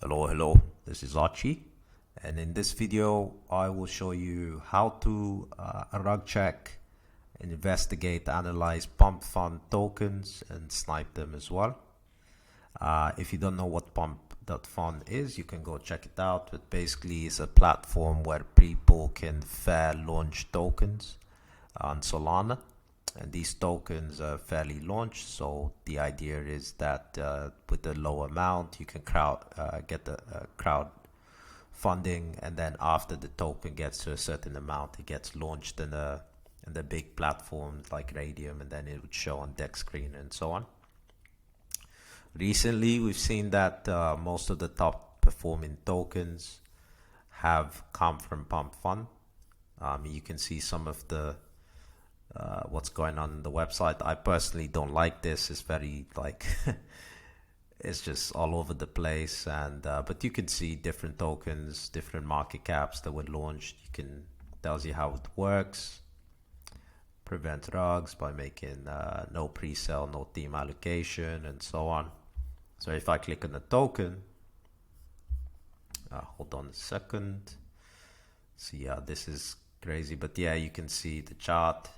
Hello, this is Archie, and in this video I will show you how to rug check, investigate, analyze Pump.Fun tokens and snipe them as well. If you don't know what Pump.Fun is, you can go check it out, but basically it's a platform where people can fair launch tokens on Solana, and these tokens are fairly launched. So the idea is that with a low amount you can get the crowd funding, and then after the token gets to a certain amount, it gets launched in the big platforms like Radium, and then it would show on dexscreener and so on. Recently we've seen that most of the top performing tokens have come from Pump.Fun. You can see some of the what's going on in the website. I personally don't like this. It's very like it's just all over the place, and but you can see different tokens, different market caps that were launched. Tells you how it works. Prevent rugs by making no pre-sale, no theme allocation, and so on. So if I click on the token, hold on a second. So yeah, this is crazy, but yeah, you can see the chart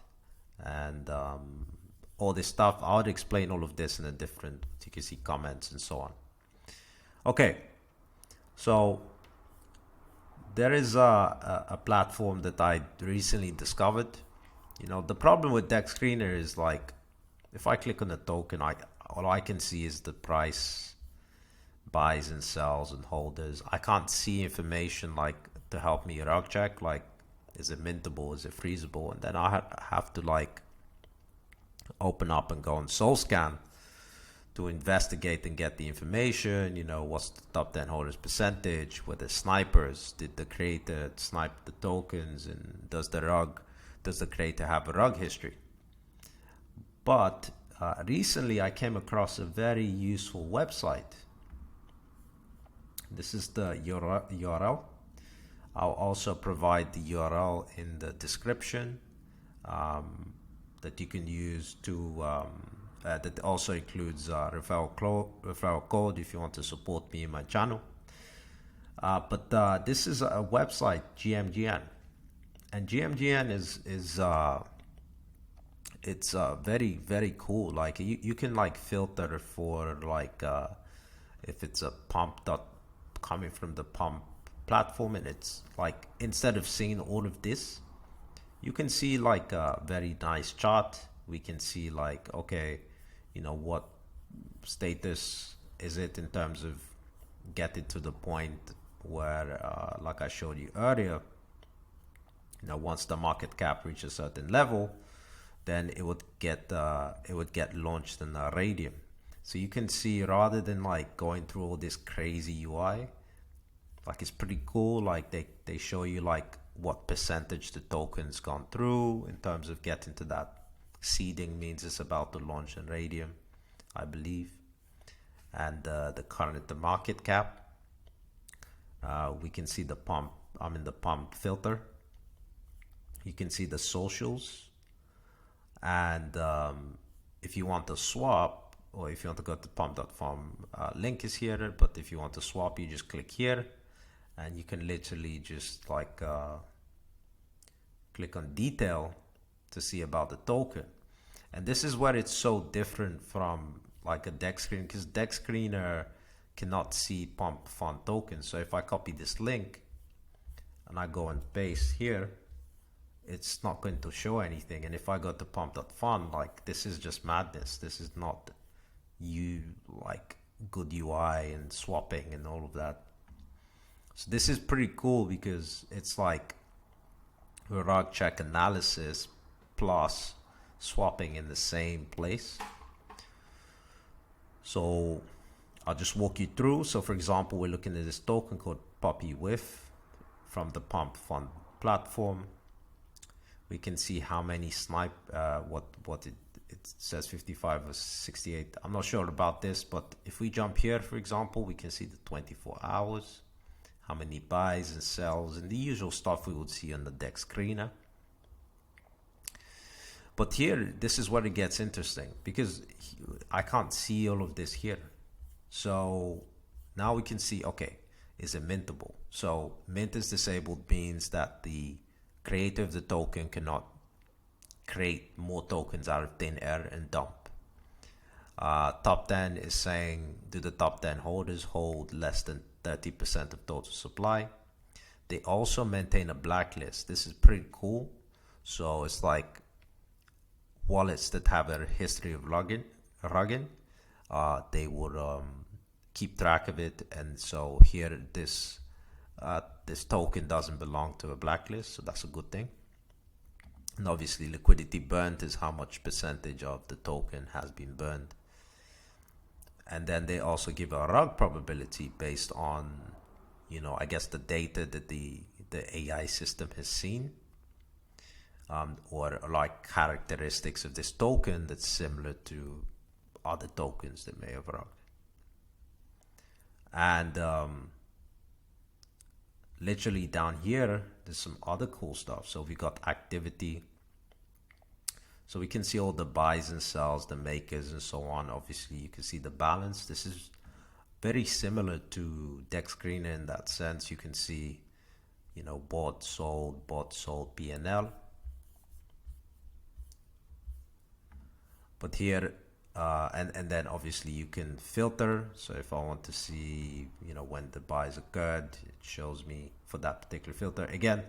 and all this stuff. I would explain all of this in a different, you can see comments and so on. Okay, so there is a platform that I recently discovered. You know, the problem with dexscreener is like, if I click on the token, all I can see is the price, buys and sells and holders. I can't see information like to help me rug check, like is it mintable, is it freezable, and then I have to like open up and go on SoulScan to investigate and get the information. You know, what's the top 10 holders percentage, were the snipers, did the creator snipe the tokens, and does the creator have a rug history? But recently I came across a very useful website. This is the URL. I'll also provide the URL in the description that you can use to that also includes referral code if you want to support me in my channel. But this is a website, GMGN, and GMGN is it's very cool. Like you can like filter for like if it's a coming from the pump platform, and it's like, instead of seeing all of this, you can see like a very nice chart. We can see like, okay, you know, what status is it in terms of getting to the point where like I showed you earlier, you know, once the market cap reaches a certain level, then it would get launched in Radium. So you can see, rather than like going through all this crazy UI, like it's pretty cool. Like they show you like what percentage the token's gone through in terms of getting to that seeding, means it's about to launch in Radium, I believe, and the market cap. We can see the pump. I'm in the pump filter. You can see the socials, and if you want to swap, or if you want to go to Pump.Fun, link is here, but if you want to swap, you just click here, and you can literally just like click on detail to see about the token. And this is where it's so different from like a dexscreener, because dexscreener cannot see Pump.Fun tokens. So if I copy this link and I go and paste here, it's not going to show anything. And if I go to Pump.Fun, like, this is just madness. This is not like good UI and swapping and all of that. So this is pretty cool, because it's like a rug check analysis plus swapping in the same place. So I'll just walk you through. So for example, we're looking at this token called Puppy Whiff from the Pump.Fun platform. We can see how many snipe, what it says 55 or 68. I'm not sure about this, but if we jump here, for example, we can see the 24 hours, how many buys and sells, and the usual stuff we would see on the dexscreener. But here, this is where it gets interesting, because I can't see all of this here. So now we can see, okay, is it mintable? So mint is disabled means that the creator of the token cannot create more tokens out of thin air and dump. Top 10 is saying, do the top 10 holders hold less than 30% of total supply? They also maintain a blacklist. This is pretty cool. So it's like wallets that have a history of rugging. They would keep track of it, and so here this token doesn't belong to a blacklist, so that's a good thing. And obviously liquidity burnt is how much percentage of the token has been burned. And then they also give a rug probability based on, I guess the data that the AI system has seen, or like characteristics of this token that's similar to other tokens that may have rug. And literally down here, there's some other cool stuff. So we got activity. So we can see all the buys and sells, the makers and so on. Obviously, you can see the balance. This is very similar to dexscreener in that sense. You can see, bought, sold, P&L. But here, and then obviously you can filter. So if I want to see, when the buys occurred, it shows me for that particular filter. Again,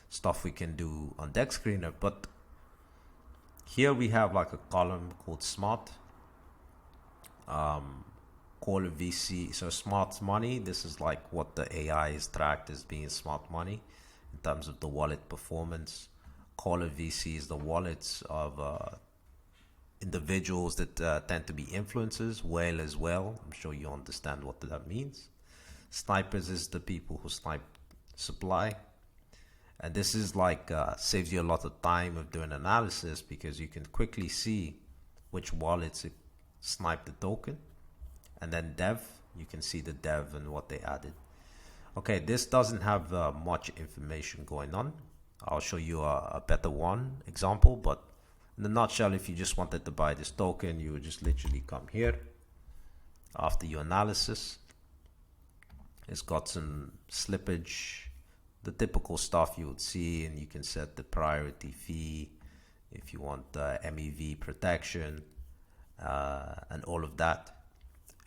stuff we can do on dexscreener, but here we have like a column called smart, call it VC. So smart money, this is like what the AI is tracked as being smart money in terms of the wallet performance. Call it VC is the wallets of individuals that tend to be influencers. Whale as well, I'm sure you understand what that means. Snipers is the people who snipe supply. And this is like saves you a lot of time of doing analysis, because you can quickly see which wallets snipe the token. And then dev, you can see the dev and what they added. Okay, this doesn't have much information going on. I'll show you a better one example, but in a nutshell, if you just wanted to buy this token, you would just literally come here after your analysis. It's got some slippage, the typical stuff you would see, and you can set the priority fee if you want MEV protection and all of that.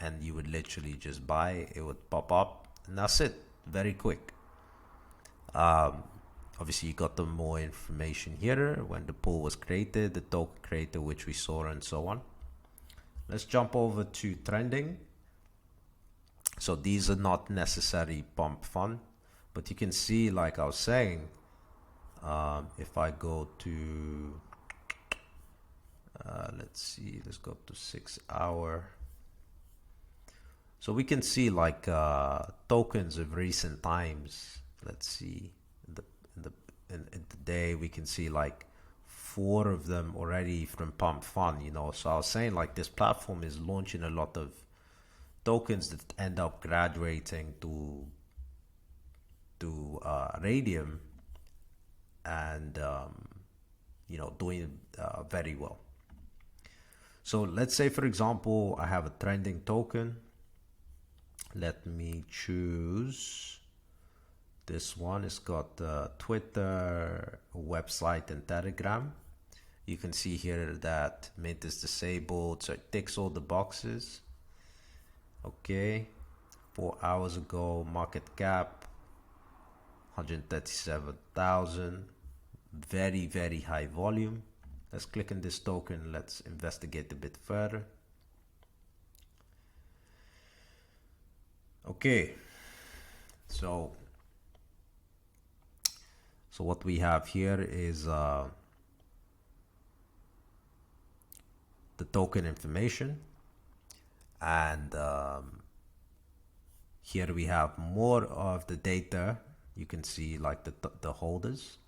And you would literally just buy, it would pop up, and that's it. Very quick. Obviously, you got the more information here, when the pool was created, the token creator, which we saw, and so on. Let's jump over to trending. So these are not necessarily Pump.Fun, but you can see, like I was saying, if I go to, let's go to 6 hour. So we can see like tokens of recent times. Let's see, in the day we can see like 4 of them already from Pump.Fun. So I was saying, like, this platform is launching a lot of tokens that end up graduating to Radium and doing very well. So let's say, for example, I have a trending token. Let me choose this one. It's got Twitter, website, and Telegram. You can see here that mint is disabled, so it ticks all the boxes. Okay, 4 hours ago, market cap 137,000. Very, very high volume. Let's click on this token. Let's investigate a bit further. Okay, so what we have here is the token information, and here we have more of the data. You can see like the holders.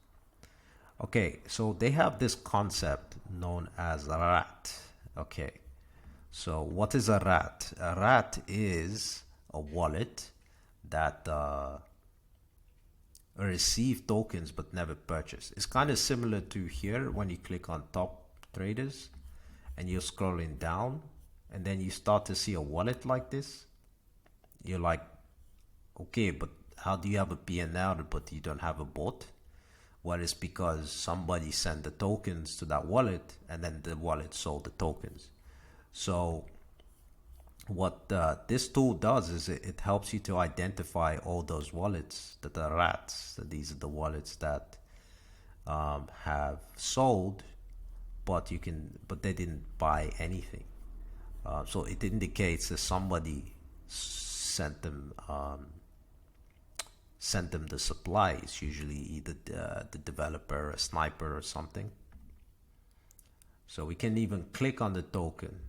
Okay, so they have this concept known as a rat. Okay, so what is a rat? A rat is a wallet that receive tokens but never purchase. It's kind of similar to here when you click on top traders and you're scrolling down, and then you start to see a wallet like this. you're like, okay, but how do you have a P&L but you don't have a bot? Well, it's because somebody sent the tokens to that wallet and then the wallet sold the tokens. So what this tool does is it helps you to identify all those wallets that are rats. So these are the wallets that have sold, but they didn't buy anything. So it indicates that somebody sent them the supplies, usually either the developer, a sniper, or something. So we can even click on the token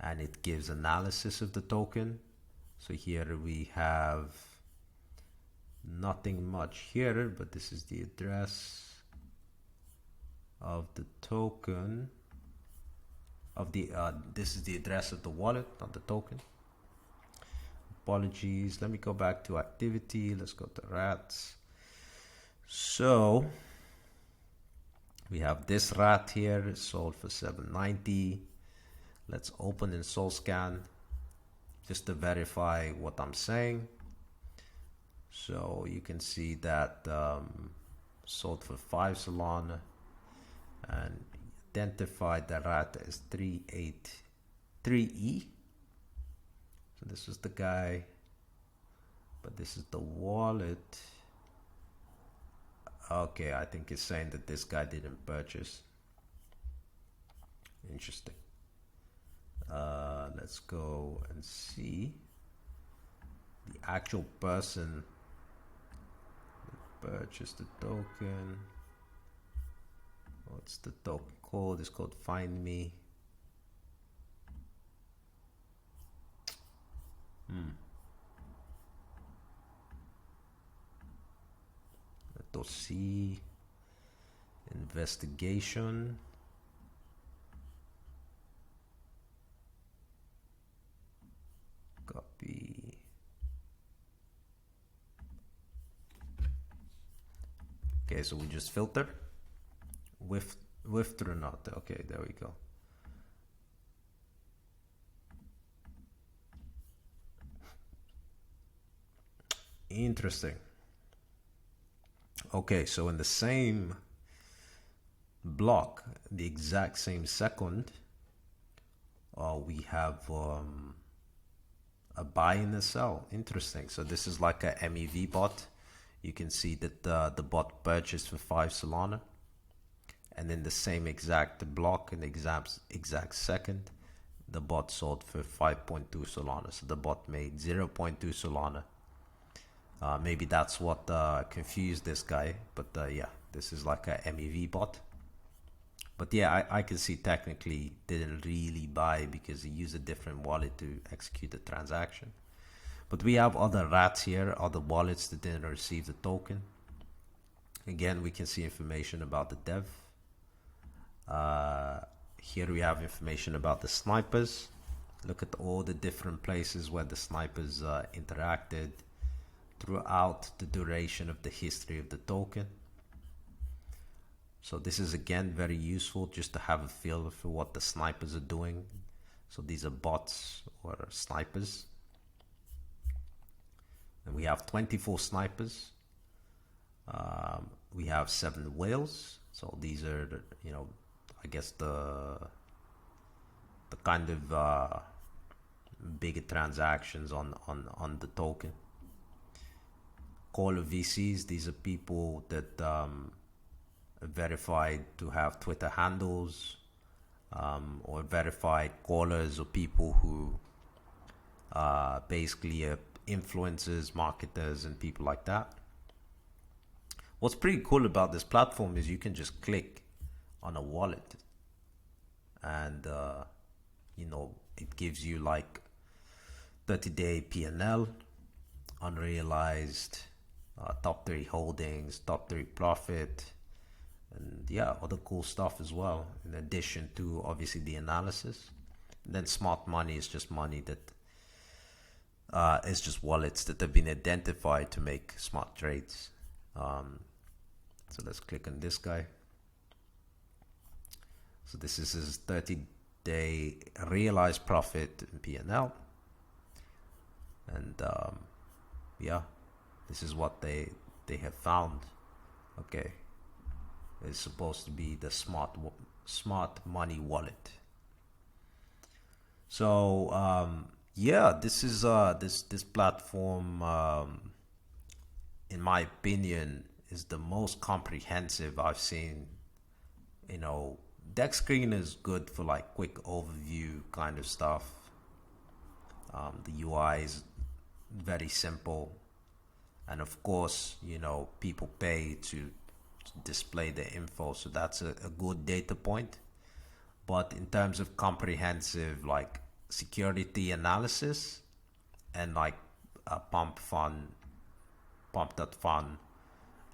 and it gives analysis of the token. So here we have nothing much here, but this is the address of the token of the this is the address of the wallet, not the token. Apologies. Let me go back to activity. Let's go to rats. So we have this rat here, sold for 790. Let's open in SoulScan just to verify what I'm saying. So you can see that sold for 5 Solana and identified the rat as 383E. So this is the guy, but this is the wallet. Okay, I think it's saying that this guy didn't purchase. Interesting. Let's go and see the actual person that purchased the token. What's the token called? It's called Find Me. Let's see. Investigation. Copy. Okay, so we just filter. Whiffed or not. Okay, there we go. Interesting. Okay, so in the same block, the exact same second, we have a buy and a sell. Interesting. So this is like a MEV bot. You can see that the bot purchased for 5 Solana, and in the same exact block, in the exact second, the bot sold for 5.2 Solana. So the bot made 0.2 Solana. Maybe that's what confused this guy, but yeah, this is like a MEV bot. But yeah, I can see technically didn't really buy because he used a different wallet to execute the transaction. But we have other rats here, other wallets that didn't receive the token. Again, we can see information about the dev. Here we have information about the snipers. Look at all the different places where the snipers interacted throughout the duration of the history of the token. So this is again very useful just to have a feel for what the snipers are doing. So these are bots or snipers. And we have 24 snipers. We have 7 whales. So these are, I guess the kind of bigger transactions on the token. Caller VCs, these are people that verified to have Twitter handles, or verified callers, or people who basically influencers, marketers, and people like that. What's pretty cool about this platform is you can just click on a wallet and it gives you like 30-day P&L, unrealized, top 3 holdings, top 3 profit, and yeah, other cool stuff as well, in addition to obviously the analysis. And then smart money is just money that it's just wallets that have been identified to make smart trades. So let's click on this guy. So this is his 30-day realized profit in P&L. And yeah, this is what they have found. Okay, it's supposed to be the smart money wallet. So yeah, this is this platform, in my opinion, is the most comprehensive I've seen. You know, dexscreener is good for like quick overview kind of stuff. The UI is very simple, and of course, you know, people pay to display the info, so that's a good data point. But in terms of comprehensive like security analysis and like Pump.Fun, Pump.Fun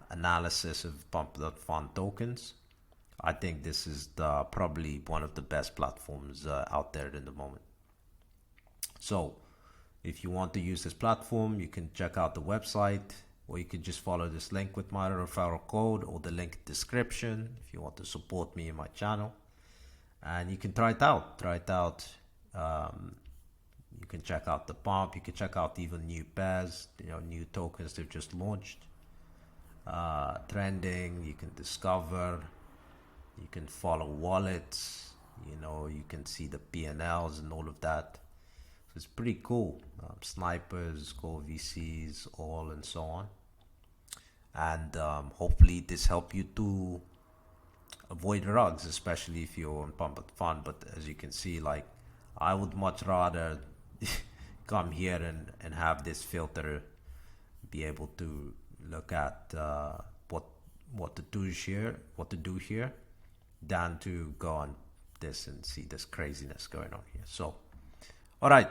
analysis of Pump.Fun tokens, I think this is probably one of the best platforms out there in the moment. So if you want to use this platform, you can check out the website, or you can just follow this link with my referral code, or the link description if you want to support me in my channel. And you can try it out. You can check out the pump. You can check out even new pairs, you know, new tokens they've just launched. Trending. You can discover. You can follow wallets. You know, you can see the P&Ls and all of that. So it's pretty cool. Snipers, core VCs, all and so on. And hopefully this help you to avoid rugs, especially if you're on Pump.Fun. But as you can see, like, I would much rather come here and have this filter, be able to look at what to do here, than to go on this and see this craziness going on here. So, all right,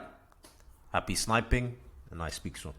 happy sniping, and I speak soon.